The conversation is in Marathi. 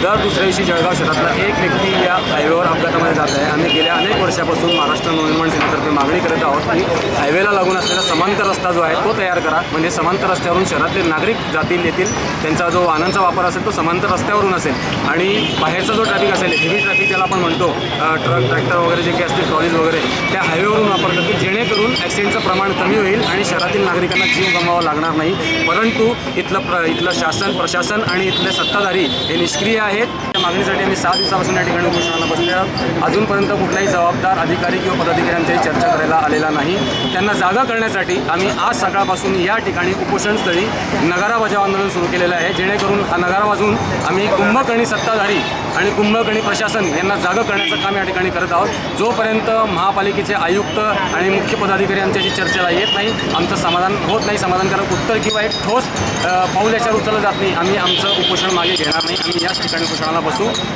दर दुसऱ्या दिवशी जळगाव शहरातला एक व्यक्ती या हायवेवर अपघातामध्ये जात आहे. आम्ही गेल्या अनेक वर्षापासून महाराष्ट्र नवनिर्माण सेनेतर्फे मागणी करत आहोत की हायवेला लागून असलेला समांतर रस्ता जो आहे तो तयार करा. म्हणजे समांतर रस्त्यावरून शहरातले नागरिक जातील येतील, त्यांचा जो वाहनांचा वापर असेल तो समांतर रस्त्यावरून असेल आणि बाहेरचा जो ट्रॅफिक असेल, हेवी ट्रॅफिक त्याला आपण म्हणतो, ट्रक ट्रॅक्टर वगैरे जे काही असतील, ट्रॉलीज वगैरे, त्या हायवेवरून वापर करतील, जेणेकरून ॲक्सिडेंटचं प्रमाण कमी होईल आणि शहरातील नागरिकांना जीव गमवावा लागणार नाही. परंतु इथलं शासन, प्रशासन आणि इथले सत्ताधारी हे निष्क्रिय आहेत. त्या मागणीसाठी आम्ही 6 दिवसापासून या ठिकाणी उपोषणाला बसले आहोत. अजूनपर्यंत कुठलाही जबाबदार अधिकारी किंवा पदाधिकाऱ्यांची चर्चा करायला आलेला नाही. त्यांना जागा करण्यासाठी आम्ही आज सकाळपासून या ठिकाणी उपोषणस्थळी नगारा बजाव आंदोलन सुरू केलेलं आहे, जेणेकरून हा नगारा वाजवून आम्ही कुंभकर्णी सत्ताधारी आणि कुंभकर्णी प्रशासन यांना जागा करण्याचं काम या ठिकाणी करत आहोत. जोपर्यंत महापालिकेचे आयुक्त आणि मुख्य पदाधिकारी यांच्याशी चर्चेला येत नाही, आमचं समाधान होत नाही, समाधानकारक उत्तर किंवा एक ठोस पाऊल याच्यावर उचललं जात नाही, आम्ही आमचं उपोषण मागे घेणार नाही. आम्ही याच ठिकाणी उपोषणाला बसू.